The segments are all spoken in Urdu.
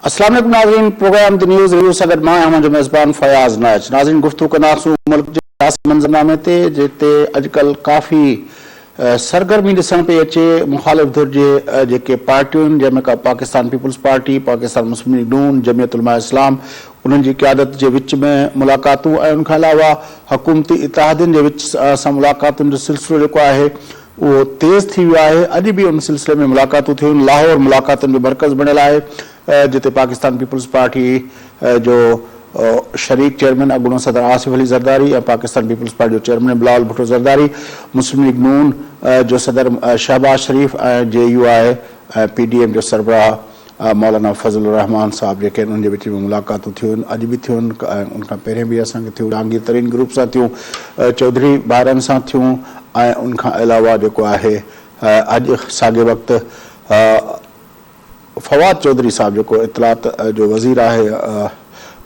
السلام علیکم ناظرین، پروگرام دی نیوز ریویو سگڈ ماں ہم جو میزبان فیاض ناچ ناظرین گفتگو کناسوں ملک کے سیاسی منظرنامے تے جتے اجکل کافی سرگرمی ڈسن پہ اچے مخالف دھر جے پارٹیوں جن میں کا پاکستان پیپلز پارٹی، پاکستان مسلم لیگ نون، جمعیت علماء اسلام انہن جی قیادت جے وچ میں ملاقاتوں ان کے علاوہ حکومتی اتحادین جے وچ سا ملاقاتوں جو سلسلو جو ہے وہ تیز تھی ویا ہے. اج بھی ان سلسلے میں ملاقاتوں تھی. لاہور ملاقاتوں جو مرکز بنل ہے جتے پاکستان پیپلز پارٹی جو شریک چیئرمین اگوڑو صدر آصف علی زرداری، پاکستان پیپلز پارٹی جو چیئرمین بلاول بھٹو زرداری، مسلم لیگ نون جو صدر Shehbaz Sharif, J U I P D M جو سربراہ مولانا فضل الرحمان صاحب جے ان کے بچ میں ملاقاتوں تھیون اج بھی تھیون. ان کا پہلے بھی اصل تھیوں جہانگیر ترین گروپ سے تھیوں، چودھری بارن سے تھیوں، ان کا علاوہ جو ہے اج ساگے وقت فواد چودھری صاحب جو اطلاعات جو وزیر ہے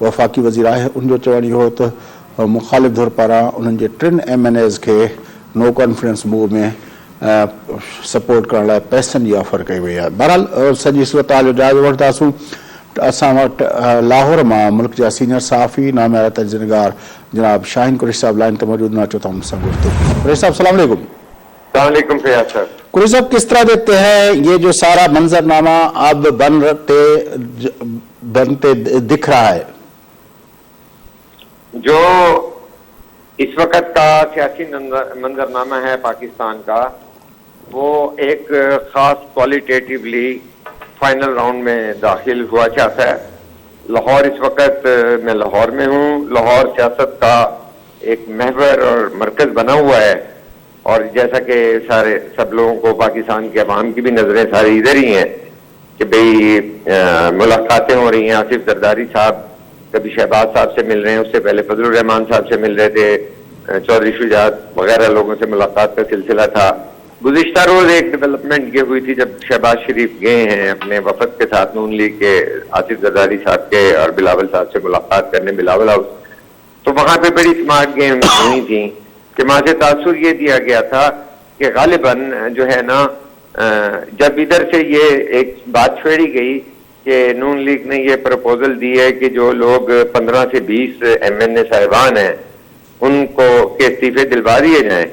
وفاقی وزیر ہے ان جو چوان یہ ہو تو مخالف دھر پارا انہوں کے 3 MNAs کے نو کانفیڈنس موو میں سپورٹ کرنے لائے پیسن کی آفر کی ہوئی ہے. بہرحال سجی صورتحال جو جائزہ وٹھتاسوں. اساں وٹ لاہور میں ملک جا سینئر صحافی نامعیار تجزیہ نگار جناب شاہین قریشی صاحب لائن تے موجود نہ چوتا ہوں سے گفتگو. قریشی صاحب السلام علیکم. السلام علیکم فیاض صاحب. قریشی صاحب کس طرح دیکھتے ہیں یہ جو سارا منظرنامہ اب بنتے دکھ رہا ہے؟ جو اس وقت کا سیاسی منظرنامہ ہے پاکستان کا، وہ ایک خاص کوالٹیٹیولی فائنل راؤنڈ میں داخل ہوا چاہتا ہے. لاہور اس وقت میں لاہور میں ہوں. لاہور سیاست کا ایک محور اور مرکز بنا ہوا ہے، اور جیسا کہ سب لوگوں کو پاکستان کے عوام کی بھی نظریں ساری ادھر ہی ہیں کہ بھئی ملاقاتیں ہو رہی ہیں. آصف زرداری صاحب کبھی شہباز صاحب سے مل رہے ہیں، اس سے پہلے فضل الرحمان صاحب سے مل رہے تھے، چودھری شجاعت وغیرہ لوگوں سے ملاقات کا سلسلہ تھا. گزشتہ روز ایک ڈیولپمنٹ یہ ہوئی تھی جب شہباز شریف گئے ہیں اپنے وفد کے ساتھ نون لیگ کے آصف زرداری صاحب کے اور بلاول صاحب سے ملاقات کرنے بلاول ہاؤس، تو وہاں پہ بڑی سمارٹ گیم ہوئی تھیں کہ وہاں سے تاثر یہ دیا گیا تھا کہ غالباً جو ہے نا جب ادھر سے یہ ایک بات چھیڑی گئی کہ نون لیگ نے یہ پروپوزل دی ہے کہ جو لوگ 15 سے 20 MNA صاحبان ہیں ان کو کے استعفے دلوا دیے جائیں،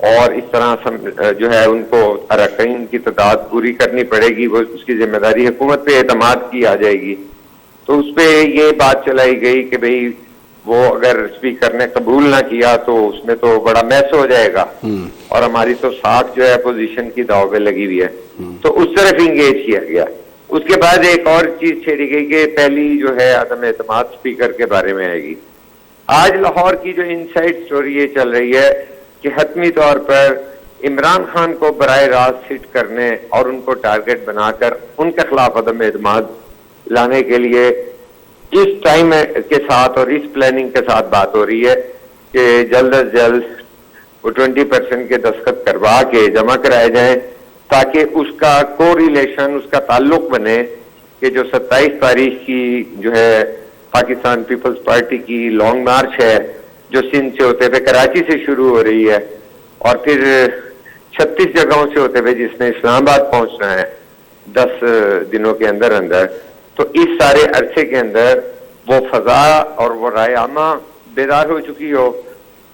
اور اس طرح جو ہے ان کو اراکین کی تعداد پوری کرنی پڑے گی، وہ اس کی ذمہ داری حکومت پہ اعتماد کی آ جائے گی. تو اس پہ یہ بات چلائی گئی کہ بھئی وہ اگر اسپیکر نے قبول نہ کیا تو اس میں تو بڑا میس ہو جائے گا، اور ہماری تو ساکھ جو ہے اپوزیشن کی داؤ پہ لگی ہوئی ہے. تو اس طرف انگیج کیا گیا. اس کے بعد ایک اور چیز چھیڑی گئی کہ پہلی جو ہے عدم اعتماد اسپیکر کے بارے میں آئے گی. آج لاہور کی جو انسائڈ سٹوری یہ چل رہی ہے کہ حتمی طور پر عمران خان کو براہ راست ہٹ کرنے اور ان کو ٹارگٹ بنا کر ان کے خلاف عدم اعتماد لانے کے لیے اس ٹائم کے ساتھ اور اس پلاننگ کے ساتھ بات ہو رہی ہے کہ جلد از جلد وہ 20% کے دستخط کروا کے جمع کرائے جائیں، تاکہ اس کا کو ریلیشن، اس کا تعلق بنے کہ جو 27 تاریخ کی جو ہے پاکستان پیپلز پارٹی کی لانگ مارچ ہے جو سندھ سے ہوتے ہوئے کراچی سے شروع ہو رہی ہے اور پھر 36 جگہوں سے ہوتے ہوئے جس نے اسلام آباد پہنچنا ہے 10 دنوں کے اندر اندر، تو اس سارے عرصے کے اندر وہ فضا اور وہ رائے عامہ بیدار ہو چکی ہو،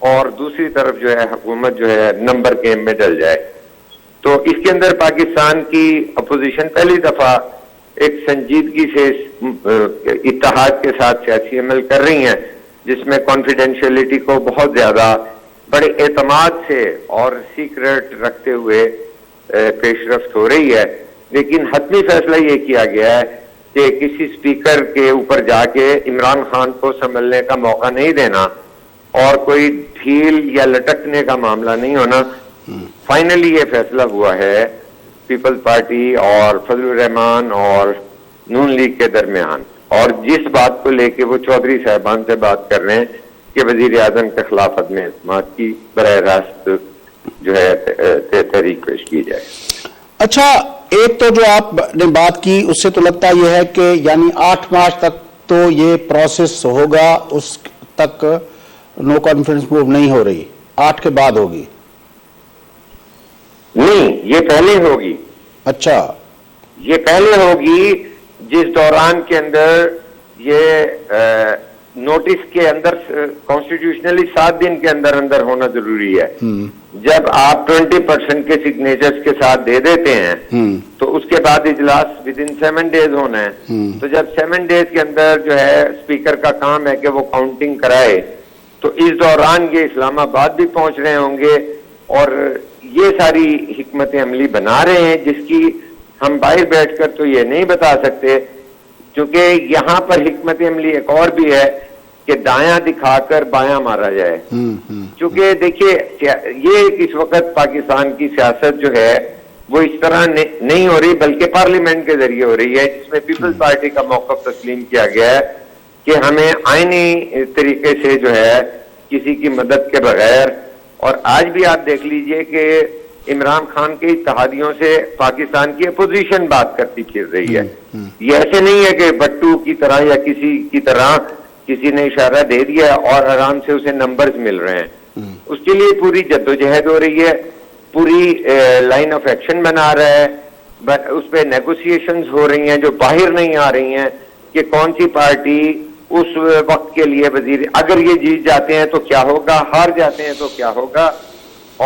اور دوسری طرف جو ہے حکومت جو ہے نمبر گیم میں ڈل جائے. تو اس کے اندر پاکستان کی اپوزیشن پہلی دفعہ ایک سنجیدگی سے اتحاد کے ساتھ سیاسی عمل کر رہی ہیں، جس میں کانفیڈینشیلٹی کو بہت زیادہ بڑے اعتماد سے اور سیکرٹ رکھتے ہوئے پیش رفت ہو رہی ہے. لیکن حتمی فیصلہ یہ کیا گیا ہے کہ کسی اسپیکر کے اوپر جا کے عمران خان کو سنبھلنے کا موقع نہیں دینا، اور کوئی ڈھیل یا لٹکنے کا معاملہ نہیں ہونا. فائنلی یہ فیصلہ ہوا ہے پیپلز پارٹی اور فضل الرحمان اور نون لیگ کے درمیان، اور جس بات کو لے کے وہ چودھری صاحبان سے بات کر رہے ہیں کہ وزیر اعظم کے خلاف عدم اعتماد کی براہ راست جو ہے تحریک پیش کی جائے. اچھا، ایک تو جو آپ نے بات کی اس سے تو لگتا یہ ہے کہ یعنی 8 مارچ تک تو یہ پروسیس ہوگا، اس تک نو کانفیڈنس موو نہیں ہو رہی، 8 کے بعد ہوگی؟ نہیں، یہ پہلے ہوگی. اچھا، یہ پہلے ہوگی جس دوران کے اندر یہ نوٹس کے اندر کانسٹیٹیوشنلی 7 دن کے اندر اندر ہونا ضروری ہے. جب آپ 20% کے سگنیچرز کے ساتھ دے دیتے ہیں تو اس کے بعد اجلاس ود ان 7 days ہونا ہے. تو جب 7 days کے اندر جو ہے اسپیکر کا کام ہے کہ وہ کاؤنٹنگ کرائے, تو اس دوران یہ اسلام آباد بھی پہنچ رہے ہوں گے اور یہ ساری حکمت عملی بنا رہے ہیں جس کی ہم باہر بیٹھ کر تو یہ نہیں بتا سکتے, کیونکہ یہاں پر حکمت عملی ایک اور بھی ہے کہ دایاں دکھا کر بایاں مارا جائے. چونکہ دیکھیے یہ اس وقت پاکستان کی سیاست جو ہے وہ اس طرح نہیں ہو رہی بلکہ پارلیمنٹ کے ذریعے ہو رہی ہے, جس میں پیپلز پارٹی کا موقف تسلیم کیا گیا ہے کہ ہمیں آئینی طریقے سے جو ہے کسی کی مدد کے بغیر, اور آج بھی آپ دیکھ لیجئے کہ عمران خان کے اتحادیوں سے پاکستان کی اپوزیشن بات کرتی پھر رہی ہے. یہ ایسے نہیں ہے کہ بٹو کی طرح یا کسی کی طرح کسی نے اشارہ دے دیا اور آرام سے اسے نمبرز مل رہے ہیں. اس کے لیے پوری جدوجہد ہو رہی ہے, پوری لائن آف ایکشن بنا رہا ہے, اس پہ نیگوسیشنز ہو رہی ہیں جو باہر نہیں آ رہی ہیں کہ کون سی پارٹی اس وقت کے لیے وزیر, اگر یہ جیت جاتے ہیں تو کیا ہوگا, ہار جاتے ہیں تو کیا ہوگا,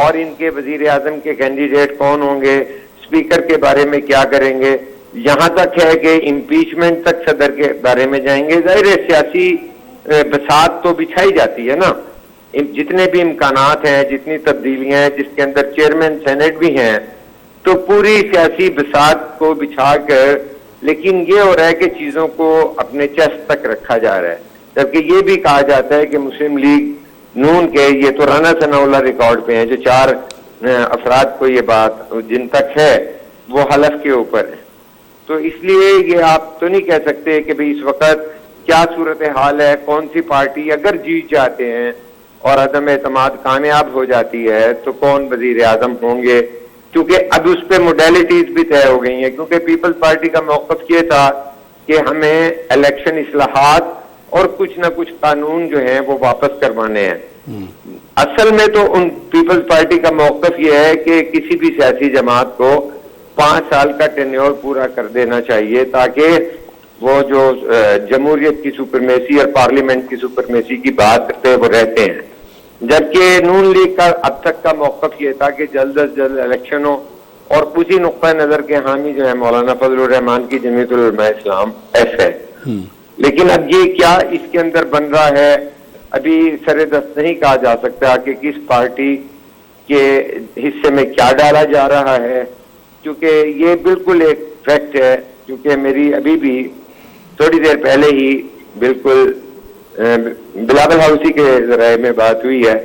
اور ان کے وزیر اعظم کے کینڈیڈیٹ کون ہوں گے, اسپیکر کے بارے میں کیا کریں گے, یہاں تک ہے کہ امپیچمنٹ تک صدر کے بارے میں جائیں گے. ظاہر ہے سیاسی بساط تو بچھائی جاتی ہے نا, جتنے بھی امکانات ہیں, جتنی تبدیلیاں ہیں, جس کے اندر چیئرمین سینٹ بھی ہیں, تو پوری سیاسی بساط کو بچھا کر, لیکن یہ ہو رہا ہے کہ چیزوں کو اپنے چیسٹ تک رکھا جا رہا ہے. جبکہ یہ بھی کہا جاتا ہے کہ مسلم لیگ نون کے, یہ تو رانا ثناء اللہ ریکارڈ پہ ہیں, جو 4 افراد کو یہ بات جن تک ہے وہ حلف کے اوپر ہے. تو اس لیے یہ آپ تو نہیں کہہ سکتے کہ بھئی اس وقت کیا صورتحال ہے, کون سی پارٹی اگر جیت جاتے ہیں اور عدم اعتماد کامیاب ہو جاتی ہے تو کون وزیر اعظم ہوں گے, کیونکہ اب اس پہ موڈیلٹیز بھی طے ہو گئی ہیں. کیونکہ پیپلز پارٹی کا موقف یہ تھا کہ ہمیں الیکشن اصلاحات اور کچھ نہ کچھ قانون جو ہیں وہ واپس کروانے ہیں. اصل میں تو ان پیپلز پارٹی کا موقف یہ ہے کہ کسی بھی سیاسی جماعت کو 5 سال کا ٹینیور پورا کر دینا چاہیے تاکہ وہ جو جمہوریت کی سپرمیسی اور پارلیمنٹ کی سپرمیسی کی بات کرتے ہیں وہ رہتے ہیں. جبکہ نون لیگ کا اب تک کا موقف یہ تھا کہ جلد از جلد الیکشن ہو, اور اسی نقطہ نظر کے حامی جو ہے مولانا فضل الرحمان کی جمعیت العلماء اسلام ایس ہے. لیکن اب یہ کیا اس کے اندر بن رہا ہے ابھی سر دست نہیں کہا جا سکتا کہ کس پارٹی کے حصے میں کیا ڈالا جا رہا ہے, کیونکہ یہ بالکل ایک فیکٹ ہے. کیونکہ میری ابھی بھی تھوڑی دیر پہلے ہی بالکل بلاول ہاؤسی کے ذرائع میں بات ہوئی ہے,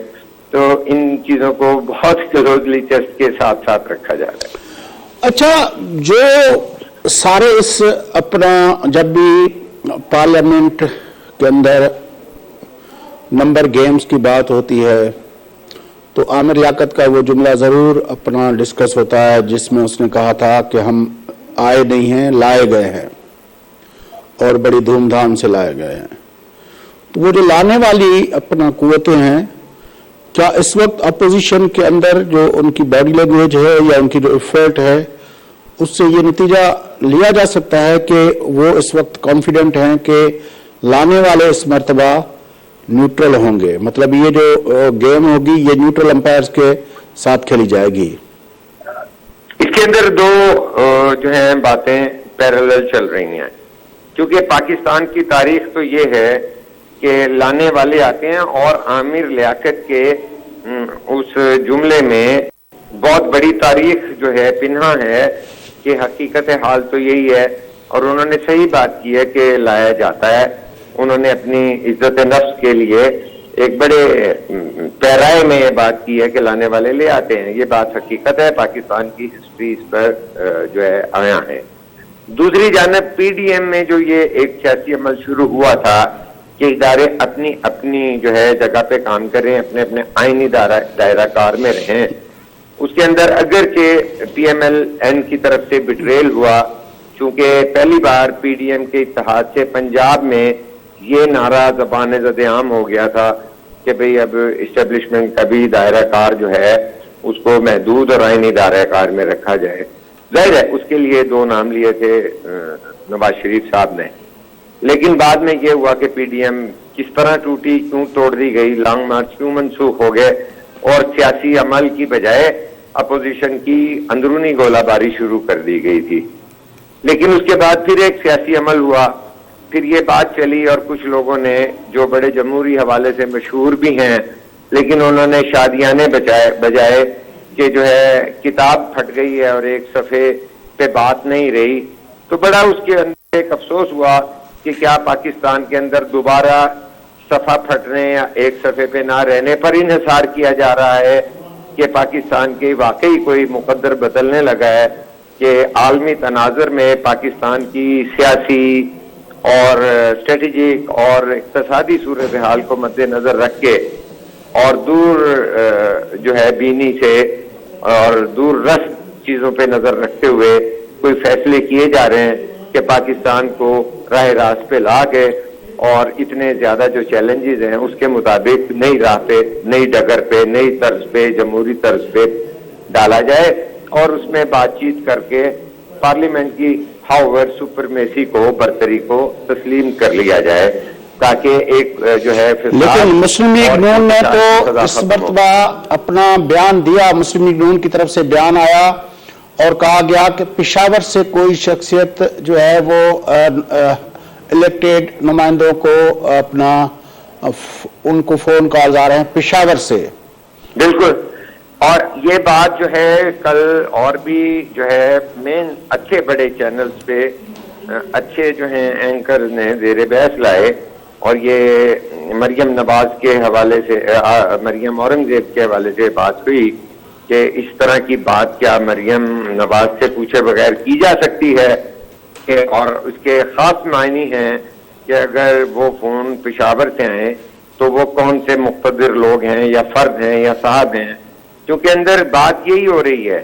تو ان چیزوں کو بہت کلوزلی چیسٹ کے ساتھ ساتھ رکھا جا رہا ہے. اچھا, جو سارے اس اپنا جب بھی پارلیمنٹ کے اندر نمبر گیمز کی بات ہوتی ہے تو عامر لیاقت کا وہ جملہ ضرور اپنا ڈسکس ہوتا ہے جس میں اس نے کہا تھا کہ ہم آئے نہیں ہیں, لائے گئے ہیں, اور بڑی دھوم دھام سے لائے گئے ہیں. تو وہ جو لانے والی اپنا قوتیں ہیں, کیا اس وقت اپوزیشن کے اندر جو ان کی باڈی لینگویج ہے یا ان کی جو ایفرٹ ہے اس سے یہ نتیجہ لیا جا سکتا ہے کہ وہ اس وقت کانفیڈنٹ ہیں کہ لانے والے اس مرتبہ نیوٹرل ہوں گے, مطلب یہ جو گیم ہوگی یہ نیوٹرل امپائرز کے ساتھ کھیلی جائے گی؟ اس کے اندر 2 جو ہیں باتیں پیرالل چل رہی ہیں, کیونکہ پاکستان کی تاریخ تو یہ ہے کہ لانے والے آتے ہیں, اور عامر لیاقت کے اس جملے میں بہت بڑی تاریخ جو ہے پنہا ہے کہ حقیقت حال تو یہی ہے, اور انہوں نے صحیح بات کی ہے کہ لایا جاتا ہے. انہوں نے اپنی عزت نفس کے لیے ایک بڑے پیرائے میں یہ بات کی ہے کہ لانے والے لے آتے ہیں. یہ بات حقیقت ہے, پاکستان کی ہسٹری اس پر جو ہے آیا ہے. دوسری جانب پی ڈی ایم میں جو یہ ایک سیاسی عمل شروع ہوا تھا کہ ادارے اپنی اپنی جو ہے جگہ پہ کام کریں, اپنے اپنے آئینی دائرہ کار میں رہیں, اس کے اندر اگرچہ پی ایم ایل این کی طرف سے بٹریل ہوا, چونکہ پہلی بار پی ڈی ایم کے اتحاد سے پنجاب میں یہ نعرہ زبان زد عام ہو گیا تھا کہ بھئی اب اسٹیبلشمنٹ کا بھی دائرہ کار جو ہے اس کو محدود اور آئینی دائرہ کار میں رکھا جائے. ظاہر ہے اس کے لیے 2 نام لیے تھے نواز شریف صاحب نے. لیکن بعد میں یہ ہوا کہ پی ڈی ایم کس طرح ٹوٹی, کیوں توڑ دی گئی, لانگ مارچ کیوں منسوخ ہو گئے, اور سیاسی عمل کی بجائے اپوزیشن کی اندرونی گولہ باری شروع کر دی گئی تھی. لیکن اس کے بعد پھر ایک سیاسی عمل ہوا, پھر یہ بات چلی اور کچھ لوگوں نے جو بڑے جمہوری حوالے سے مشہور بھی ہیں لیکن انہوں نے شادیانے بجائے کہ جو ہے کتاب پھٹ گئی ہے اور ایک صفحے پہ بات نہیں رہی, تو بڑا اس کے اندر ایک افسوس ہوا کہ کیا پاکستان کے اندر دوبارہ صفحہ پھٹنے یا ایک صفحے پہ نہ رہنے پر انحصار کیا جا رہا ہے کہ پاکستان کے واقعی کوئی مقدر بدلنے لگا ہے کہ عالمی تناظر میں پاکستان کی سیاسی اور اسٹریٹجک اور اقتصادی صورتحال کو مد نظر رکھ کے اور دور جو ہے بینی سے اور دور رس چیزوں پہ نظر رکھتے ہوئے کوئی فیصلے کیے جا رہے ہیں کہ پاکستان کو راہ راست پہ لا کے اور اتنے زیادہ جو چیلنجز ہیں اس کے مطابق نئی راہ پہ, نئی ڈگر پہ, نئی طرز پہ, جمہوری طرز پہ ڈالا جائے اور اس میں بات چیت کر کے پارلیمنٹ کی ہاؤور سپرمیسی کو, برتری کو تسلیم کر لیا جائے تاکہ ایک جو ہے. لیکن مسلم لیگ نون نے تو اس مرتبہ اپنا بیان دیا, مسلم لیگ نون کی طرف سے بیان آیا اور کہا گیا کہ پشاور سے کوئی شخصیت جو ہے وہ الیکٹڈ نمائندوں کو اپنا ان کو فون کالز آ رہے ہیں پشاور سے. بالکل, اور یہ بات جو ہے کل اور بھی جو ہے مین اچھے بڑے چینلز پہ اچھے جو ہیں اینکر نے زیر بحث لائے, اور یہ مریم نواز کے حوالے سے, مریم اورنگزیب کے حوالے سے بات ہوئی کہ اس طرح کی بات کیا مریم نواز سے پوچھے بغیر کی جا سکتی ہے, کہ اور اس کے خاص معنی ہیں کہ اگر وہ فون پشاور سے آئیں تو وہ کون سے مقتدر لوگ ہیں یا فرد ہیں یا صاحب ہیں, کیونکہ اندر بات یہی ہو رہی ہے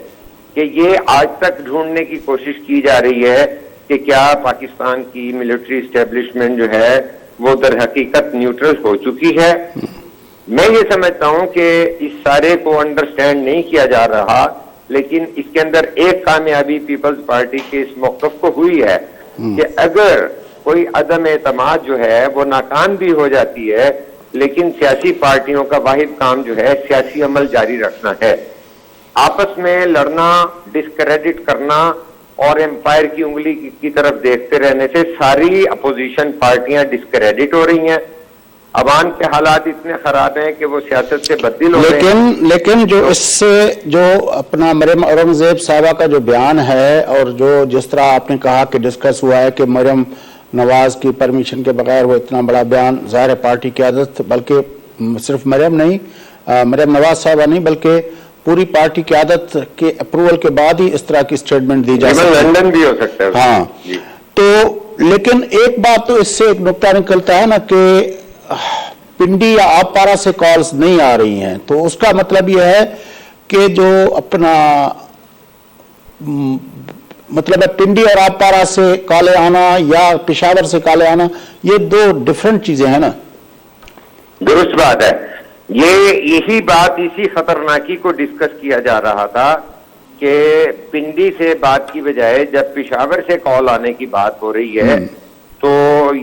کہ یہ آج تک ڈھونڈنے کی کوشش کی جا رہی ہے کہ کیا پاکستان کی ملٹری اسٹیبلشمنٹ جو ہے وہ در حقیقت نیوٹرل ہو چکی ہے. میں یہ سمجھتا ہوں کہ اس سارے کو انڈرسٹینڈ نہیں کیا جا رہا, لیکن اس کے اندر ایک کامیابی پیپلز پارٹی کے اس موقف کو ہوئی ہے کہ اگر کوئی عدم اعتماد جو ہے وہ ناکام بھی ہو جاتی ہے, لیکن سیاسی پارٹیوں کا واحد کام جو ہے سیاسی عمل جاری رکھنا ہے. آپس میں لڑنا, ڈسکریڈٹ کرنا اور امپائر کی انگلی کی طرف دیکھتے رہنے سے ساری اپوزیشن پارٹیاں ڈسکریڈٹ ہو رہی ہیں. عوام کے حالات اتنے خراب ہیں کہ وہ سیاست سے بدل ہو رہے ہیں. لیکن جو اس سے جو اپنا مریم اورنگزیب صاحبہ کا جو بیان ہے اور جو جس طرح آپ نے کہا کہ ڈسکس ہوا ہے کہ مریم نواز کی پرمیشن کے بغیر وہ اتنا بڑا بیان, ظاہر پارٹی قیادت, بلکہ صرف مریم نہیں, مریم نواز صاحبہ نہیں بلکہ پوری پارٹی قیادت کے اپروول کے بعد ہی اس طرح کی اسٹیٹمنٹ دی جا سکتی ہے. لندن بھی ہو سکتا ہے. ہاں تو لیکن ایک بات تو اس سے ایک نقطہ نکلتا ہے نا کہ پنڈی یا آپ پارا سے کالز نہیں آ رہی ہیں, تو اس کا مطلب یہ ہے کہ جو اپنا مطلب ہے پنڈی اور آپ پارا سے کالے آنا یا پشاور سے کالے آنا یہ دو ڈیفرنٹ چیزیں ہیں نا. درست بات ہے. یہی بات اسی خطرناکی کو ڈسکس کیا جا رہا تھا کہ پنڈی سے بات کی بجائے جب پشاور سے کال آنے کی بات ہو رہی ہے تو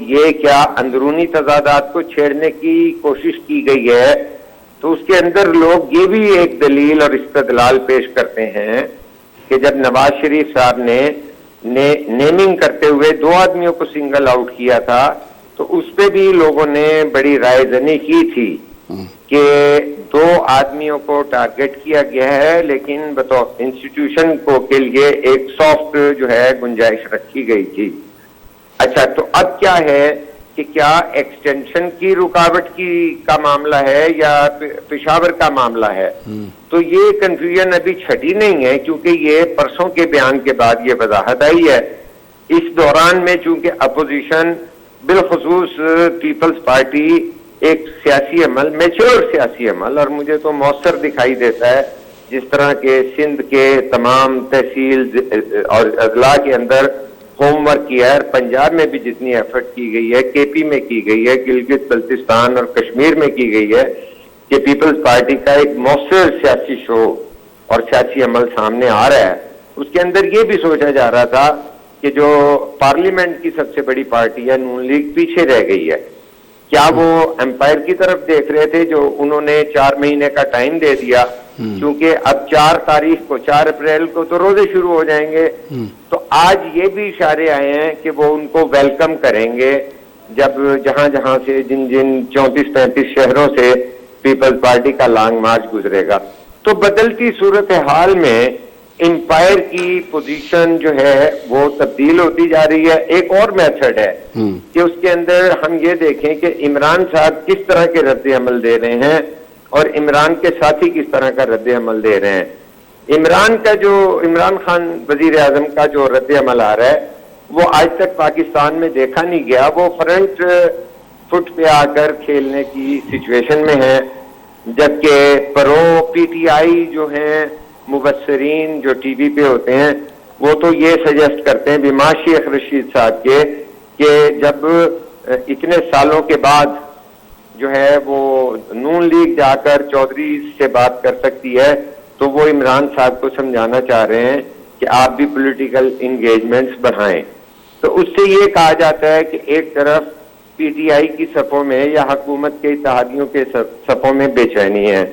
یہ کیا اندرونی تضادات کو چھیڑنے کی کوشش کی گئی ہے. تو اس کے اندر لوگ یہ بھی ایک دلیل اور استدلال پیش کرتے ہیں کہ جب نواز شریف صاحب نے نیمنگ کرتے ہوئے 2 آدمیوں کو سنگل آؤٹ کیا تھا تو اس پہ بھی لوگوں نے بڑی رائے زنی کی تھی کہ 2 آدمیوں کو ٹارگٹ کیا گیا ہے, لیکن بطور انسٹیٹیوشن کو کے لیے ایک سافٹ جو ہے گنجائش رکھی گئی تھی. اچھا, تو اب کیا ہے کہ کیا ایکسٹینشن کی رکاوٹ کا معاملہ ہے یا پشاور کا معاملہ ہے؟ تو یہ کنفیوژن ابھی چھٹی نہیں ہے کیونکہ یہ پرسوں کے بیان کے بعد یہ وضاحت آئی ہے. اس دوران میں چونکہ اپوزیشن بالخصوص پیپلز پارٹی ایک سیاسی عمل, میچور سیاسی عمل, اور مجھے تو مؤثر دکھائی دیتا ہے جس طرح کے سندھ کے تمام تحصیل اور اضلاع کے اندر ہوم ورک کیا ہے, اور پنجاب میں بھی جتنی ایفرٹ کی گئی ہے, کے پی میں کی گئی ہے, گلگت بلتستان اور کشمیر میں کی گئی ہے, کہ پیپلز پارٹی کا ایک مؤثر سیاسی شو اور سیاسی عمل سامنے آ رہا ہے. اس کے اندر یہ بھی سوچا جا رہا تھا کہ جو پارلیمنٹ کی سب سے بڑی پارٹی ہے نون لیگ پیچھے رہ گئی ہے. کیا وہ امپائر کی طرف دیکھ رہے تھے جو انہوں نے 4 مہینے کا ٹائم دے دیا, کیونکہ اب 4 اپریل کو تو روزے شروع ہو جائیں گے, تو آج یہ بھی اشارے آئے ہیں کہ وہ ان کو ویلکم کریں گے جب جہاں سے جن 34-35 شہروں سے پیپلز پارٹی کا لانگ مارچ گزرے گا. تو بدلتی صورتحال میں امپائر کی پوزیشن جو ہے وہ تبدیل ہوتی جا رہی ہے. ایک اور میتھڈ ہے کہ اس کے اندر ہم یہ دیکھیں کہ عمران صاحب کس طرح کے رد عمل دے رہے ہیں اور عمران کے ساتھی کس طرح کا رد عمل دے رہے ہیں. عمران خان وزیر اعظم کا جو رد عمل آ رہا ہے وہ آج تک پاکستان میں دیکھا نہیں گیا. وہ فرنٹ فٹ پہ آ کر کھیلنے کی سچویشن میں ہے, جبکہ پرو پی ٹی آئی جو ہیں مبصرین جو ٹی وی پہ ہوتے ہیں وہ تو یہ سجیسٹ کرتے ہیں بیمار شیخ رشید صاحب کے کہ جب اتنے سالوں کے بعد جو ہے وہ نون لیگ جا کر چودھری سے بات کر سکتی ہے تو وہ عمران صاحب کو سمجھانا چاہ رہے ہیں کہ آپ بھی پولیٹیکل انگیجمنٹس بڑھائیں. تو اس سے یہ کہا جاتا ہے کہ ایک طرف پی ٹی آئی کی صفوں میں یا حکومت کے اتحادیوں کے صفوں میں بے چینی ہے,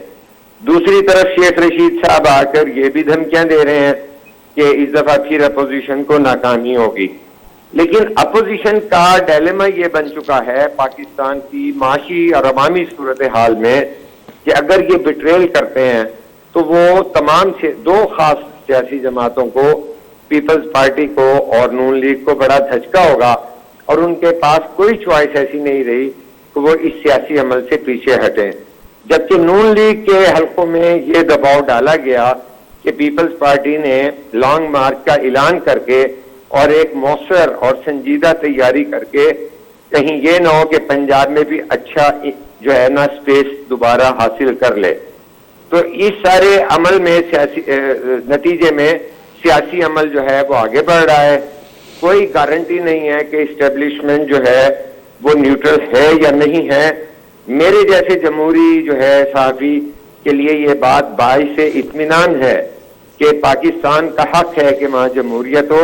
دوسری طرف شیخ رشید صاحب آ کر یہ بھی دھمکیاں دے رہے ہیں کہ اس دفعہ پھر اپوزیشن کو ناکامی ہوگی. لیکن اپوزیشن کا ڈیلیما یہ بن چکا ہے پاکستان کی معاشی اور عوامی صورتحال میں کہ اگر یہ بٹریل کرتے ہیں تو وہ تمام سے 2 خاص سیاسی جماعتوں کو, پیپلز پارٹی کو اور نون لیگ کو بڑا دھچکا ہوگا اور ان کے پاس کوئی چوائس ایسی نہیں رہی کہ وہ اس سیاسی عمل سے پیچھے ہٹیں. جبکہ نون لیگ کے حلقوں میں یہ دباؤ ڈالا گیا کہ پیپلز پارٹی نے لانگ مارچ کا اعلان کر کے اور ایک مؤثر اور سنجیدہ تیاری کر کے کہیں یہ نہ ہو کہ پنجاب میں بھی اچھا جو ہے نا سپیس دوبارہ حاصل کر لے. تو اس سارے عمل میں نتیجے میں سیاسی عمل جو ہے وہ آگے بڑھ رہا ہے. کوئی گارنٹی نہیں ہے کہ اسٹیبلشمنٹ جو ہے وہ نیوٹرل ہے یا نہیں ہے. میرے جیسے جمہوری جو ہے صحافی کے لیے یہ بات باعث اطمینان ہے کہ پاکستان کا حق ہے کہ وہاں جمہوریت ہو,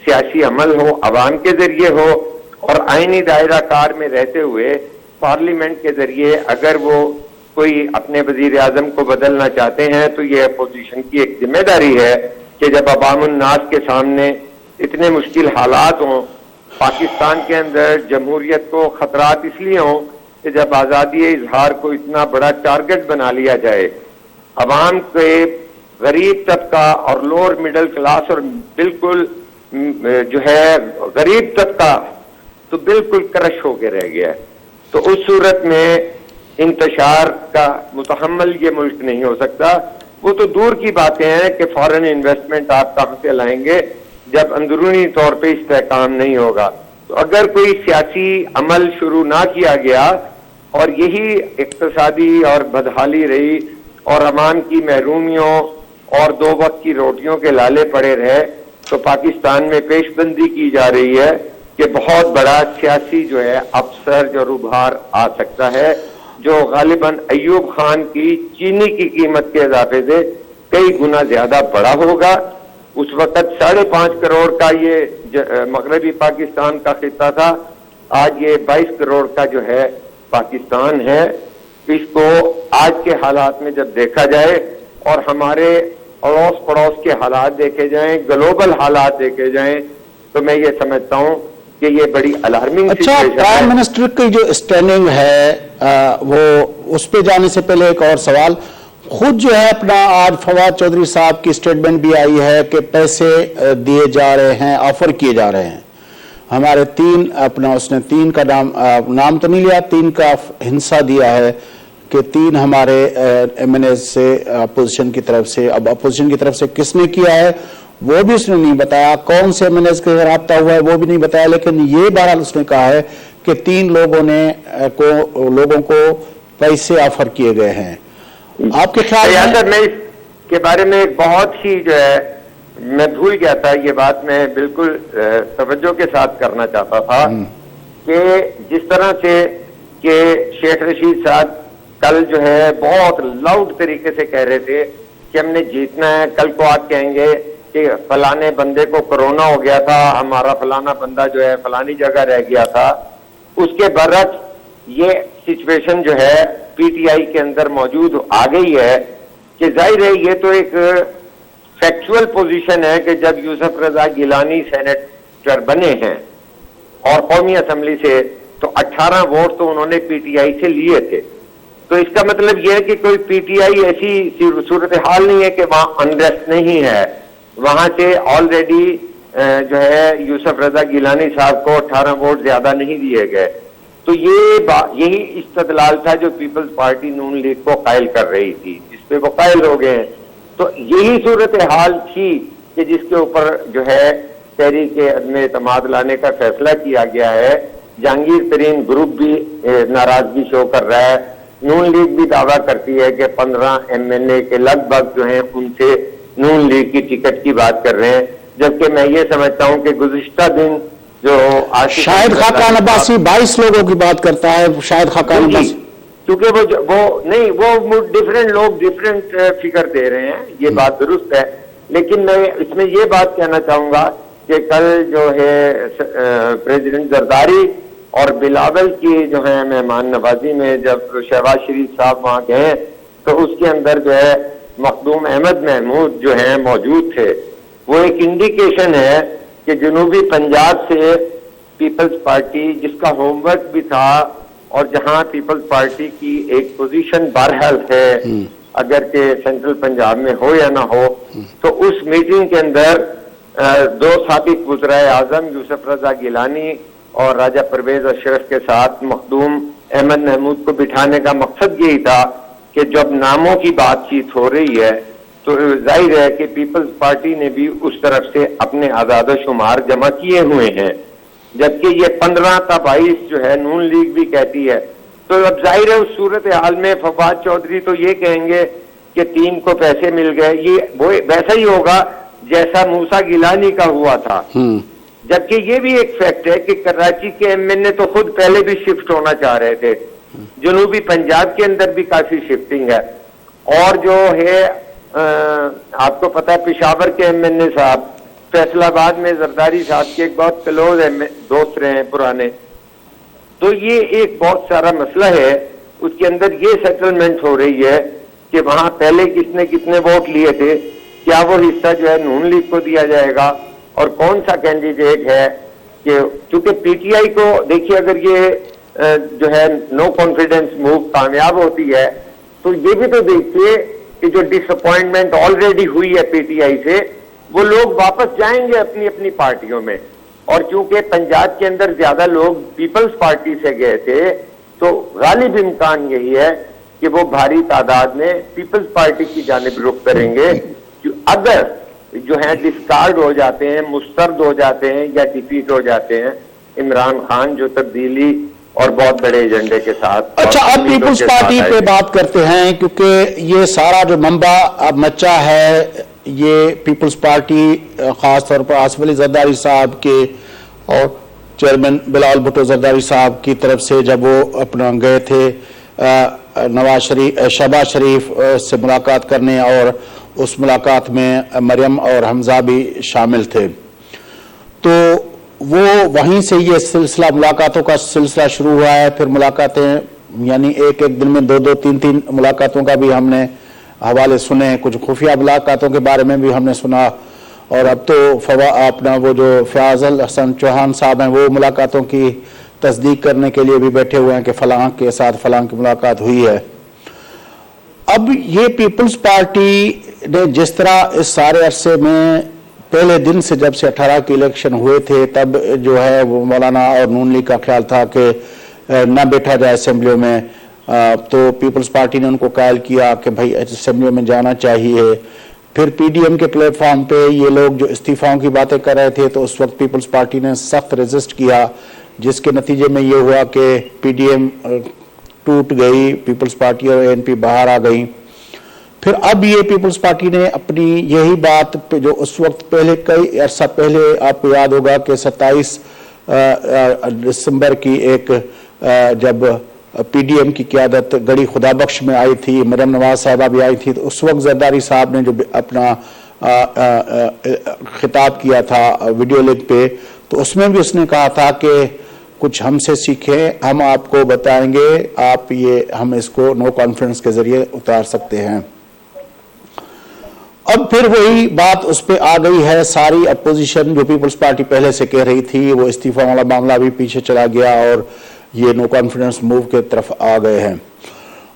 سیاسی عمل ہو, عوام کے ذریعے ہو, اور آئینی دائرہ کار میں رہتے ہوئے پارلیمنٹ کے ذریعے اگر وہ کوئی اپنے وزیر اعظم کو بدلنا چاہتے ہیں تو یہ اپوزیشن کی ایک ذمہ داری ہے کہ جب عوام الناس کے سامنے اتنے مشکل حالات ہوں, پاکستان کے اندر جمہوریت کو خطرات اس لیے ہوں کہ جب آزادی اظہار کو اتنا بڑا ٹارگٹ بنا لیا جائے, عوام کے غریب طبقہ اور لوور مڈل کلاس اور بالکل جو ہے غریب طبقہ تو بالکل کرش ہو کے رہ گیا ہے. تو اس صورت میں انتشار کا متحمل یہ ملک نہیں ہو سکتا. وہ تو دور کی باتیں ہیں کہ فارن انویسٹمنٹ آپ کہاں سے لائیں گے جب اندرونی طور پہ استحکام نہیں ہوگا. تو اگر کوئی سیاسی عمل شروع نہ کیا گیا اور یہی اقتصادی اور بدحالی رہی اور عوام کی محرومیوں اور 2 وقت کی روٹیوں کے لالے پڑے رہے تو پاکستان میں پیش بندی کی جا رہی ہے کہ بہت بڑا سیاسی جو ہے اپسرج اور ابھار آ سکتا ہے جو غالباً ایوب خان کی چینی کی قیمت کے اضافے سے کئی گنا زیادہ بڑا ہوگا. اس وقت 5.5 کروڑ کا یہ مغربی پاکستان کا خطہ تھا, آج یہ 22 کروڑ کا جو ہے پاکستان ہے. اس کو آج کے حالات میں جب دیکھا جائے اور ہمارے اڑوس پڑوس کے حالات دیکھے جائیں, گلوبل حالات دیکھے جائیں, تو میں یہ سمجھتا ہوں کہ یہ بڑی الارمنگ سچویشن ہے. پرائم منسٹر کی جو اسٹینڈنگ ہے وہ اس پہ جانے سے پہلے ایک اور سوال, خود جو ہے اپنا آج فواد چودھری صاحب کی اسٹیٹمنٹ بھی آئی ہے کہ پیسے دیے جا رہے ہیں, آفر کیے جا رہے ہیں. ہمارے اس نے 3 کا نام تو نہیں لیا, 3 کا ہنسا دیا ہے کہ 3 ہمارے ایم این اے سے اپوزیشن کی طرف سے. اب اپوزیشن کی طرف سے کس نے کیا ہے وہ بھی اس نے نہیں بتایا, کون سے ایم این اے کے رابطہ ہوا ہے وہ بھی نہیں بتایا, لیکن یہ بہرحال اس نے کہا ہے کہ 3 لوگوں کو پیسے آفر کیے گئے ہیں. آپ کے خیال میں اس کے بارے میں ایک بہت ہی جو ہے میں بھول گیا تھا, یہ بات میں بالکل توجہ کے ساتھ کرنا چاہتا تھا کہ جس طرح سے کہ شیخ رشید صاحب کل جو ہے بہت لاؤڈ طریقے سے کہہ رہے تھے کہ ہم نے جیتنا ہے, کل کو آپ کہیں گے کہ فلانے بندے کو کورونا ہو گیا تھا, ہمارا فلانا بندہ جو ہے فلانی جگہ رہ گیا تھا. اس کے برعکس یہ سچویشن جو ہے پی ٹی آئی کے اندر موجود آ گئی ہے کہ ظاہر ہے یہ تو ایک فیکچول پوزیشن ہے کہ جب یوسف رضا گیلانی سینیٹر بنے ہیں اور قومی اسمبلی سے, تو 18 ووٹ تو انہوں نے پی ٹی آئی سے لیے تھے. تو اس کا مطلب یہ ہے کہ کوئی پی ٹی آئی ایسی صورتحال نہیں ہے کہ وہاں انریسٹ نہیں ہے. وہاں سے آلریڈی جو ہے یوسف رضا گیلانی صاحب کو 18 ووٹ زیادہ نہیں دیے گئے. تو یہی استدلال تھا جو پیپلز پارٹی نون لیگ کو قائل کر رہی تھی, جس پہ وہ قائل ہو گئے ہیں. تو یہی صورتحال تھی کہ جس کے اوپر جو ہے تحریک عدم اعتماد لانے کا فیصلہ کیا گیا ہے. جہانگیر ترین گروپ بھی ناراضگی شو کر رہا ہے. نون لیگ بھی دعویٰ کرتی ہے کہ 15 ایم ایل اے کے لگ بھگ جو ہیں ان سے نون لیگ کی ٹکٹ کی بات کر رہے ہیں, جبکہ میں یہ سمجھتا ہوں کہ گزشتہ دن جو شاہد خاقان عباسی 22 لوگوں کی بات کرتا ہے. شاہد خاقان عباسی کیونکہ وہ ڈفرینٹ لوگ ڈفرینٹ فگر دے رہے ہیں, یہ بات درست ہے. لیکن میں اس میں یہ بات کہنا چاہوں گا کہ کل جو ہے پریزیڈنٹ زرداری اور بلاول کی جو ہے مہمان نوازی میں جب شہباز شریف صاحب وہاں گئے تو اس کے اندر جو ہے مخدوم احمد محمود جو ہیں موجود تھے. وہ ایک انڈیکیشن ہے کہ جنوبی پنجاب سے پیپلز پارٹی, جس کا ہوم ورک بھی تھا اور جہاں پیپلز پارٹی کی ایک پوزیشن بہرحال ہے اگر کہ سینٹرل پنجاب میں ہو یا نہ ہو, تو اس میٹنگ کے اندر 2 سابق وزرائے اعظم یوسف رضا گیلانی اور راجہ پرویز اشرف کے ساتھ مخدوم احمد محمود کو بٹھانے کا مقصد یہی تھا کہ جب ناموں کی بات چیت ہو رہی ہے تو ظاہر ہے کہ پیپلز پارٹی نے بھی اس طرف سے اپنے اعداد و شمار جمع کیے ہوئے ہیں, جبکہ یہ 15 تا 22 جو ہے نون لیگ بھی کہتی ہے. تو اب ظاہر ہے اس صورتحال میں فواد چودھری تو یہ کہیں گے کہ ٹیم کو پیسے مل گئے, یہ ویسا ہی ہوگا جیسا موسیٰ گیلانی کا ہوا تھا. جبکہ یہ بھی ایک فیکٹ ہے کہ کراچی کے ایم این اے تو خود پہلے بھی شفٹ ہونا چاہ رہے تھے, جنوبی پنجاب کے اندر بھی کافی شفٹنگ ہے. اور جو ہے آپ کو پتا ہے پشاور کے ایم این اے صاحب فیصل آباد میں زرداری صاحب کے ایک بہت کلوز دوست رہے ہیں پرانے. تو یہ ایک بہت سارا مسئلہ ہے, اس کے اندر یہ سیٹلمنٹ ہو رہی ہے کہ وہاں پہلے کس نے کتنے ووٹ لیے تھے, کیا وہ حصہ جو ہے نون لیگ کو دیا جائے گا اور کون سا کینڈیڈیٹ ہے. کہ چونکہ پی ٹی آئی کو دیکھیے اگر یہ جو ہے نو کانفیڈنس موو کامیاب ہوتی ہے تو یہ بھی تو دیکھیے کہ جو ڈس اپوائنٹمنٹ آلریڈی ہوئی ہے پی ٹی آئی سے, وہ لوگ واپس جائیں گے اپنی اپنی پارٹیوں میں. اور چونکہ پنجاب کے اندر زیادہ لوگ پیپلز پارٹی سے گئے تھے تو غالب امکان یہی ہے کہ وہ بھاری تعداد میں پیپلز پارٹی کی جانب رخ کریں گے. اگر جو ہیں ڈسکارڈ ہو جاتے ہیں, مسترد ہو جاتے ہیں یا ڈیفیٹ ہو جاتے ہیں عمران خان جو تبدیلی اور بہت بڑے ایجنڈے کے ساتھ. اچھا, اب پیپلز پارٹی پہ بات کرتے ہیں کیونکہ یہ سارا جو منبع اب مچا ہے یہ پیپلز پارٹی خاص طور پر آصف علی زرداری صاحب کے اور چیئرمین بلاول بھٹو زرداری صاحب کی طرف سے جب وہ اپنا گئے تھے شہباز شریف سے ملاقات کرنے, اور اس ملاقات میں مریم اور حمزہ بھی شامل تھے. تو وہ وہیں سے یہ سلسلہ ملاقاتوں کا سلسلہ شروع ہوا ہے. پھر ملاقاتیں یعنی ایک دن میں 2 3 ملاقاتوں کا بھی ہم نے حوالے سنے, کچھ خفیہ ملاقاتوں کے بارے میں بھی ہم نے سنا. اور اب تو اپنا وہ جو فیاض الحسن چوہان صاحب ہیں وہ ملاقاتوں کی تصدیق کرنے کے لیے بھی بیٹھے ہوئے ہیں کہ فلاں کے ساتھ فلاں کی ملاقات ہوئی ہے. اب یہ پیپلز پارٹی نے جس طرح اس سارے عرصے میں پہلے دن سے جب سے 18 کے الیکشن ہوئے تھے تب جو ہے وہ مولانا اور نون لیگ کا خیال تھا کہ نہ بیٹھا جائے اسمبلیوں میں, تو پیپلز پارٹی نے ان کو قائل کیا کہ بھائی اسمبلیوں میں جانا چاہیے. پھر پی ڈی ایم کے پلیٹ فارم پہ یہ لوگ جو استعفاؤں کی باتیں کر رہے تھے تو اس وقت پیپلز پارٹی نے سخت ریزسٹ کیا, جس کے نتیجے میں یہ ہوا کہ پی ڈی ایم ٹوٹ گئی, پیپلز پارٹی اور اے این پی باہر آ گئی. پھر اب یہ پیپلز پارٹی نے اپنی یہی بات جو اس وقت پہلے کئی عرصہ پہلے آپ کو یاد ہوگا کہ 27 دسمبر کی ایک جب پی ڈی ایم کی قیادت گڑی خدا بخش میں آئی تھی, مریم نواز صاحبہ بھی آئی تھی, تو اس وقت زرداری صاحب نے جو اپنا خطاب کیا تھا ویڈیو لنک پہ، تو اس میں بھی اس نے کہا تھا کہ کچھ ہم سے سیکھیں، ہم آپ کو بتائیں گے، آپ یہ ہم اس کو نو کانفیڈنس کے ذریعے اتار سکتے ہیں۔ اب پھر وہی بات اس پہ آ گئی ہے، ساری اپوزیشن جو پیپلز پارٹی پہلے سے کہہ رہی تھی، وہ استعفیٰ والا معاملہ بھی پیچھے چلا گیا اور یہ نو کانفیڈنس موو کے طرف آ گئے ہیں۔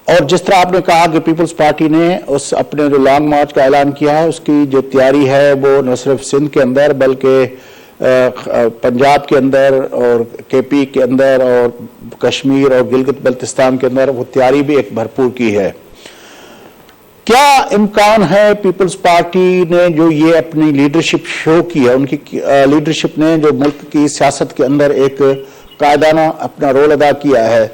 اور جس طرح آپ نے کہا کہ پیپلز پارٹی نے اس اپنے جو لانگ مارچ کا اعلان کیا ہے، اس کی جو تیاری ہے وہ نہ صرف سندھ کے اندر بلکہ پنجاب کے اندر اور کے پی کے اندر اور کشمیر اور گلگت بلتستان کے اندر وہ تیاری بھی ایک بھرپور کی ہے۔ کیا امکان ہے پیپلز پارٹی نے جو یہ اپنی لیڈرشپ شو کی ہے، ان کی لیڈرشپ نے جو ملک کی سیاست کے اندر ایک قائدانہ اپنا رول ادا کیا ہے،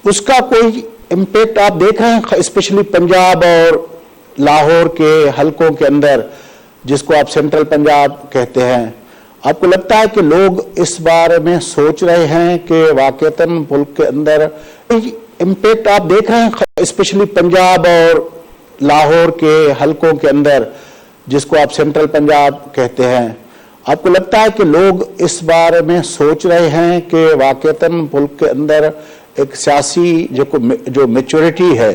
اس کا کوئی امپیکٹ آپ دیکھ رہے ہیں اسپیشلی پنجاب اور لاہور کے حلقوں کے اندر، جس کو آپ سینٹرل پنجاب کہتے ہیں؟ آپ کو لگتا ہے کہ لوگ اس بارے میں سوچ رہے ہیں کہ واقعتاً ملک کے اندر امپیکٹ آپ دیکھ رہے ہیں اسپیشلی پنجاب اور لاہور کے حلقوں کے اندر، جس کو آپ سینٹرل پنجاب کہتے ہیں؟ آپ کو لگتا ہے کہ لوگ اس بارے میں سوچ رہے ہیں کہ واقعتاً ملک کے اندر ایک سیاسی جو میچورٹی ہے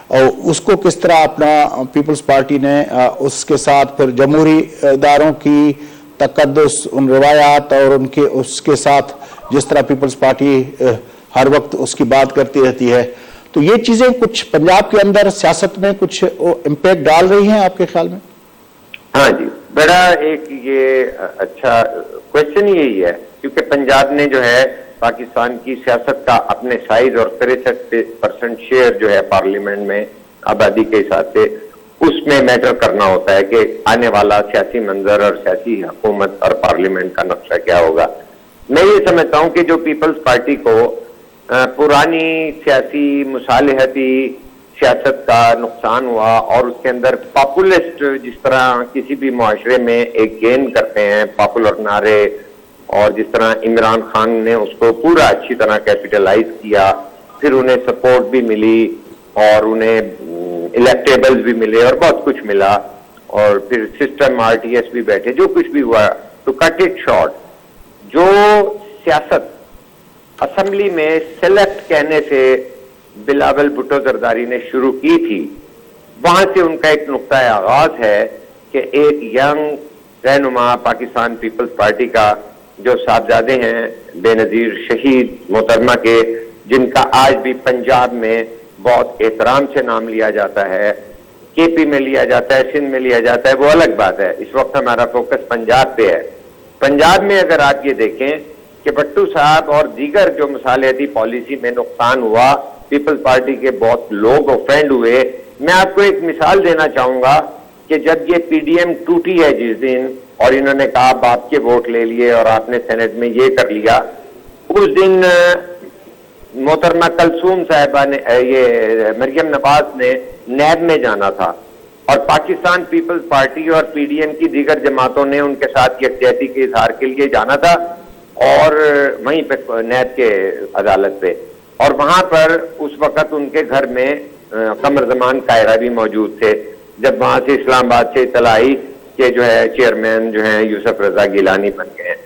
اور اس کو کس طرح اپنا پیپلز پارٹی نے اس کے ساتھ پھر جمہوری اداروں کی تقدس، ان روایات اور ان کے اس کے ساتھ جس طرح پیپلز پارٹی ہر وقت اس کی بات کرتی رہتی ہے، تو یہ چیزیں کچھ پنجاب کے اندر سیاست میں کچھ امپیکٹ ڈال رہی ہیں آپ کے خیال میں؟ ہاں جی، بڑا ایک یہ اچھا کوشچن یہی ہے، کیونکہ پنجاب نے جو ہے پاکستان کی سیاست کا اپنے سائز اور 63% شیئر جو ہے پارلیمنٹ میں آبادی کے حساب سے اس میں میٹر کرنا ہوتا ہے کہ آنے والا سیاسی منظر اور سیاسی حکومت اور پارلیمنٹ کا نقشہ کیا ہوگا۔ میں یہ سمجھتا ہوں کہ جو پیپلز پارٹی کو پرانی سیاسی مصالحتی سیاست کا نقصان ہوا اور اس کے اندر پاپولسٹ جس طرح کسی بھی معاشرے میں ایک گین کرتے ہیں پاپولر نعرے، اور جس طرح عمران خان نے اس کو پورا اچھی طرح کیپیٹلائز کیا، پھر انہیں سپورٹ بھی ملی اور انہیں الیکٹیبلز بھی ملے اور بہت کچھ ملا، اور پھر سسٹم RTS بھی بیٹھے، جو کچھ بھی ہوا، تو کٹ اٹ شارٹ، جو سیاست اسمبلی میں سلیکٹ کہنے سے بلاول بھٹو زرداری نے شروع کی تھی، وہاں سے ان کا ایک نقطہ آغاز ہے کہ ایک ینگ رہنما پاکستان پیپلز پارٹی کا جو صاحبزادے ہیں بے نظیر شہید محترمہ کے، جن کا آج بھی پنجاب میں بہت احترام سے نام لیا جاتا ہے، کے پی میں لیا جاتا ہے، سندھ میں لیا جاتا ہے، وہ الگ بات ہے۔ اس وقت ہمارا فوکس پنجاب پہ ہے۔ پنجاب میں اگر آپ یہ دیکھیں کہ بھٹو صاحب اور دیگر جو مصالحتی پالیسی میں نقصان ہوا، پیپلز پارٹی کے بہت لوگ افینڈ ہوئے۔ میں آپ کو ایک مثال دینا چاہوں گا کہ جب یہ PDM ٹوٹی ہے جس دن، اور انہوں نے کہا باپ کے ووٹ لے لیے اور آپ نے سینٹ میں یہ کر لیا، اس دن محترمہ کلثوم صاحبہ نے یہ مریم نواز نے نیب میں جانا تھا، اور پاکستان پیپلز پارٹی اور PDM کی دیگر جماعتوں نے ان کے ساتھ یکجہتی کے اظہار کے لیے جانا تھا، اور وہیں پہ نیب کے عدالت پہ، اور وہاں پر اس وقت ان کے گھر میں قمر زمان قاہرہ بھی موجود تھے، جب وہاں سے اسلام آباد سے اطلاع آئی کہ جو ہے چیئرمین جو ہیں یوسف رضا گیلانی بن گئے ہیں۔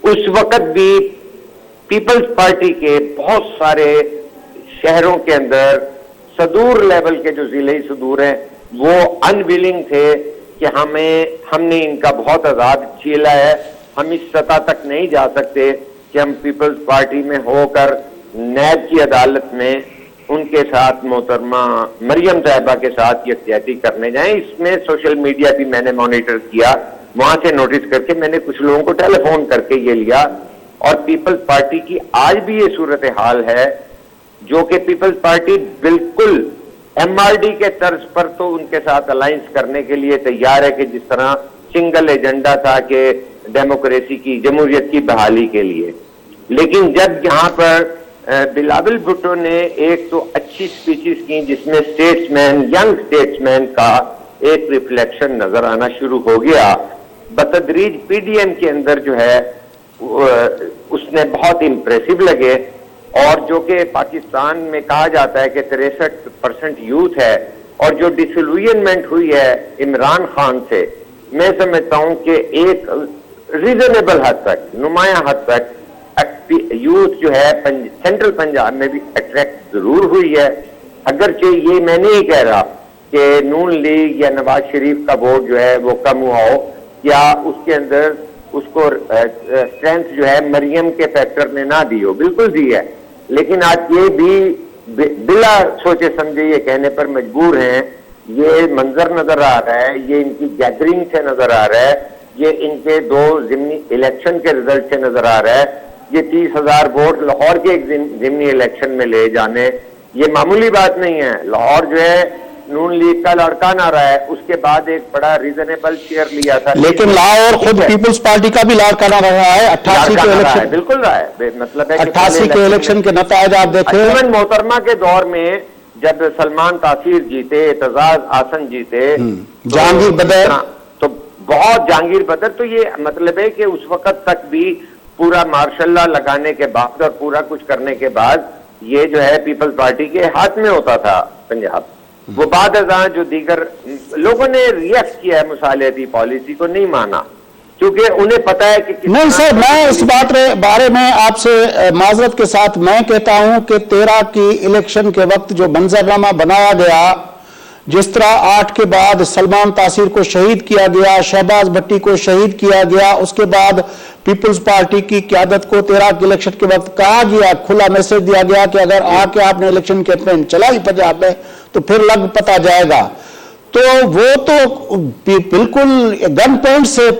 اس وقت بھی پیپلز پارٹی کے بہت سارے شہروں کے اندر صدور لیول کے جو ضلعی صدور ہیں وہ انویلنگ تھے کہ ہم نے ان کا بہت عذاب جھیلا ہے، ہم اس سطح تک نہیں جا سکتے کہ ہم پیپلز پارٹی میں ہو کر نیب کی عدالت میں ان کے ساتھ محترمہ مریم صاحبہ کے ساتھ یکجہتی کرنے جائیں۔ اس میں سوشل میڈیا بھی میں نے مانیٹر کیا، وہاں سے نوٹس کر کے میں نے کچھ لوگوں کو ٹیلی فون کر کے یہ لیا، اور پیپلز پارٹی کی آج بھی یہ صورتحال ہے، جو کہ پیپلز پارٹی بالکل MRD کے طرز پر تو ان کے ساتھ الائنس کرنے کے لیے تیار ہے کہ جس طرح سنگل ایجنڈا تھا کہ ڈیموکریسی کی، جمہوریت کی بحالی کے لیے، لیکن جب یہاں پر بلاول بھٹو نے ایک تو اچھی سپیچز کی جس میں ینگ سٹیٹسمین کا ایک ریفلیکشن نظر آنا شروع ہو گیا، بتدریج PDM کے اندر جو ہے اس نے بہت امپریسو لگے، اور جو کہ پاکستان میں کہا جاتا ہے کہ 63% یوتھ ہے، اور جو ڈسلوئنمنٹ ہوئی ہے عمران خان سے، میں سمجھتا ہوں کہ ایک ریزنیبل حد تک، نمایاں حد تک یوتھ جو ہے سینٹرل پنجاب میں بھی اٹریکٹ ضرور ہوئی ہے. اگرچہ یہ میں نہیں کہہ رہا کہ نون لیگ یا نواز شریف کا ووٹ جو ہے وہ کم ہوا ہو یا اس کے اندر اس کو اسٹرینتھ جو ہے مریم کے فیکٹر نے نہ دی ہو، بالکل دی ہے. لیکن آج یہ بھی بلا سوچے سمجھے یہ کہنے پر مجبور ہیں، یہ منظر نظر آ رہا ہے، یہ ان کی گیدرنگ سے نظر آ رہا ہے، یہ ان کے 2 ضمنی الیکشن کے رزلٹ سے نظر آ رہا ہے. یہ 30,000 ووٹ لاہور کے ایک ضمنی الیکشن میں لے جانے یہ معمولی بات نہیں ہے. لاہور جو ہے نون لیگ کا لڑکا نہ رہا ہے، اس کے بعد ایک بڑا ریزنیبل شیئر لیا تھا. لیکن لاہور خود پیپلز پارٹی کا بھی لڑکا نہ رہا ہے. 88 کے الیکشن بالکل رہا ہے، مطلب ہے 88 کے الیکشن کے نتائج آپ دیکھیں. محترمہ کے دور میں جب سلمان تاثیر جیتے، اعتزاز آسن جیتے، جہانگیر بدر، تو بہت جہانگیر بدر، تو یہ مطلب ہے کہ اس وقت تک بھی پورا مارشاء اللہ لگانے کے بعد اور پورا کچھ کرنے کے بعد یہ جو ہے پیپلز پارٹی کے ہاتھ میں ہوتا تھا پنجاب. وہ بعد ازاں جو دیگر لوگوں نے ریئیکٹ کیا ہے مصالحتی پالیسی کو نہیں مانا، کیونکہ انہیں پتا ہے کہ نہیں سر، میں اس بارے میں آپ سے معذرت کے ساتھ میں کہتا ہوں کہ 13 کی الیکشن کے وقت جو منظرنامہ بنایا گیا، جس طرح 8 کے بعد سلمان تاثیر کو شہید کیا گیا، شہباز بھٹی کو شہید کیا گیا، اس کے بعد پیپلز پارٹی کی قیادت کو 13 کے الیکشن کے وقت کہا گیا، کھلا میسج دیا گیا کہ اگر آ کے آپ نے الیکشن کیمپین چلائی پنجاب میں تو پھر لگ پتا جائے گا. تو وہ تو بالکل گن پوائنٹ سے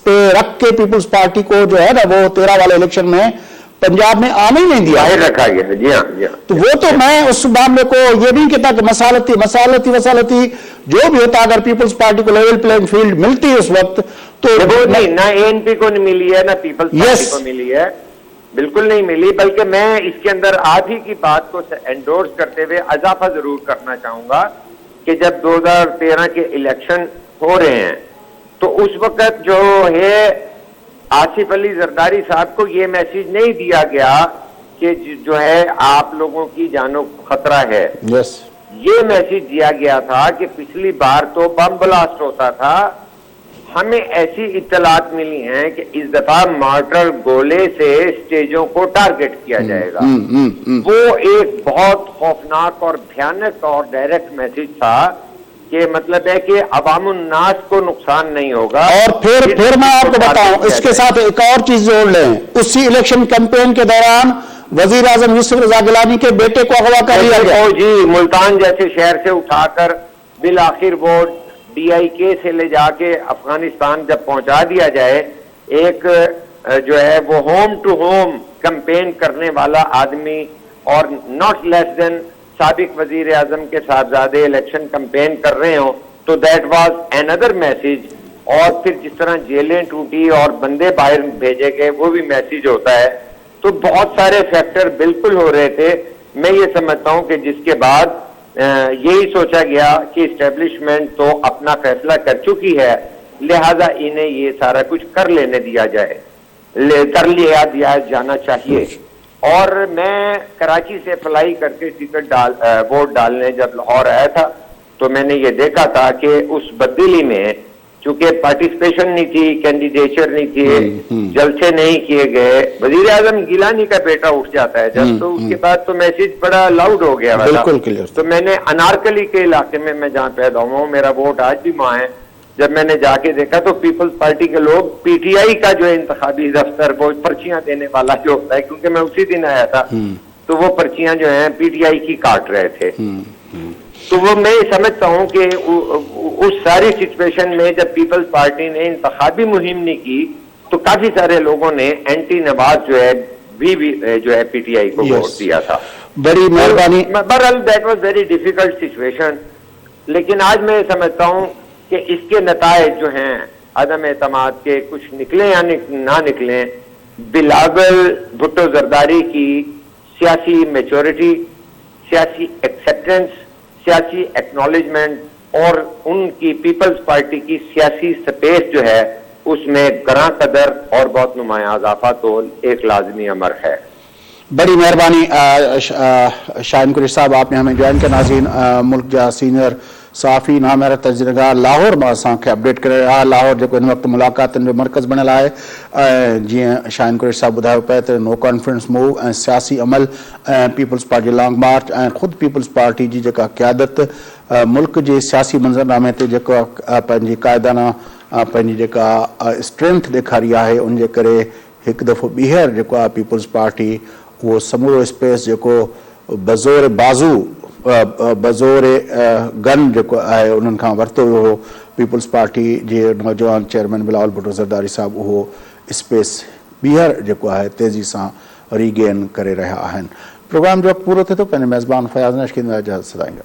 پہ رکھ کے پیپلز پارٹی کو جو ہے نا وہ 13 والے الیکشن میں پنجاب میں آنے ہی نہیں دیا رکھا گیا. جی ہاں جی ہاں. تو وہ تو میں اس معاملے کو یہ نہیں کہتا کہ مسالتی جو بھی ہوتا، اگر پیپلز پارٹی کو لیول پلینگ فیلڈ ملتی اس وقت تو نہیں، نہ اے این پی کو نہیں ملی ہے، نہ پیپلز پارٹی کو ملی ہے، بالکل نہیں ملی. بلکہ میں اس کے اندر آپ ہی کی بات کو انڈورس کرتے ہوئے اضافہ ضرور کرنا چاہوں گا کہ جب 2013 کے الیکشن ہو رہے ہیں تو اس وقت جو ہے آصف علی زرداری صاحب کو یہ میسج نہیں دیا گیا کہ جو ہے آپ لوگوں کی جانوں کو خطرہ ہے. یہ میسج دیا گیا تھا کہ پچھلی بار تو بم بلاسٹ ہوتا تھا، ہمیں ایسی اطلاعات ملی ہیں کہ اس دفعہ مارٹر گولے سے سٹیجوں کو ٹارگٹ کیا جائے گا. وہ ایک بہت خوفناک اور بھیانک اور ڈائریکٹ میسج تھا کہ مطلب ہے کہ عوام الناس کو نقصان نہیں ہوگا. اور پھر میں آپ کو بتاؤں اس کے ساتھ ایک اور چیز جوڑ لیں. اسی الیکشن کیمپین کے دوران وزیر اعظم یوسف رضا گیلانی کے بیٹے کو اغوا کر لیا گیا. جی، ملتان جیسے شہر سے اٹھا کر بالآخر وہ DIK سے لے جا کے افغانستان جب پہنچا دیا جائے، ایک جو ہے وہ ہوم ٹو ہوم کمپین کرنے والا آدمی اور ناٹ لیس دین سابق وزیر اعظم کے صاحبزادے الیکشن کمپین کر رہے ہوں تو دیٹ واز another میسج. اور پھر جس طرح جیلیں ٹوٹی اور بندے باہر بھیجے گئے وہ بھی میسج ہوتا ہے. تو بہت سارے فیکٹر بالکل ہو رہے تھے. میں یہ سمجھتا ہوں کہ جس کے بعد یہی سوچا گیا کہ اسٹیبلشمنٹ تو اپنا فیصلہ کر چکی ہے، لہذا انہیں یہ سارا کچھ کر لینے دیا جائے، کر لیا دیا جانا چاہیے. اور میں کراچی سے فلائی کر کے ووٹ ڈالنے جب لاہور آیا تھا تو میں نے یہ دیکھا تھا کہ اس بدلی میں چونکہ پارٹیسپیشن نہیں تھی، کینڈیڈیچر نہیں تھی، جلسے نہیں کیے گئے، وزیر اعظم گیلانی کا بیٹا اٹھ جاتا ہے جب، تو اس کے بعد تو میسج بڑا لاؤڈ ہو گیا. تو میں نے انارکلی کے علاقے میں جہاں پیدا ہوا ہوں، میرا ووٹ آج بھی وہاں ہے، جب میں نے جا کے دیکھا تو پیپلز پارٹی کے لوگ PTI کا جو انتخابی دفتر وہ پرچیاں دینے والا جو ہوتا ہے، کیونکہ میں اسی دن آیا تھا تو وہ پرچیاں جو ہیں PTI کی کاٹ رہے تھے. تو وہ میں سمجھتا ہوں کہ اس ساری سچویشن میں جب پیپلز پارٹی نے انتخابی مہم نہیں کی تو کافی سارے لوگوں نے اینٹی نواز جو ہے جو ہے PTI کو ووٹ دیا تھا. بڑی مہربانی. بہرحال that was very difficult situation. لیکن آج میں سمجھتا ہوں کہ اس کے نتائج جو ہیں عدم اعتماد کے، کچھ نکلیں یا نہ نکلیں، بلاول بھٹو زرداری کی سیاسی میچورٹی، سیاسی ایکسیپٹنس، سیاسی ایکنالجمنٹ اور ان کی پیپلز پارٹی کی سیاسی سپیس جو ہے اس میں گراں قدر اور بہت نمایاں اضافہ تو ایک لازمی امر ہے. بڑی مہربانی شاہین قریشی صاحب، آپ نے ہمیں جوائن کیا. ناظرین، ملک جا سینئر صحافی نامیر تجرگار لاہور میں اساں اپڈیٹ کرے رہا. لاہور جو ان وقت ملاقاتن جو مرکز بنل ہے. جی شاہین قریش صاحب بتایا پہ تو نو کانفرنس موو سیاسی عمل پیپلز پارٹی لانگ مارچ خود پیپلز پارٹی کی جا قیادت ملک کے سیاسی منظرنامے تے پنجی قائدانہ پنجی اسٹرینتھ دکھاری ہے. ان کے کرے ایک دفعہ بیہر جو پیپلز پارٹی وہ سمورو اسپیس جو بزور بازو بزور گن جو ہے انہوں کا ورتو ہو. پیپلز پارٹی کے نوجوان چیئرمین بلاول بھٹو زرداری صاحب وہ اسپیس بیہر جو ہے تیزی سے ری گین کرے رہا ہیں. پروگرام جو پورو تھے تو پہلے میزبان فیاض نشکین اجازت سدائیں گے.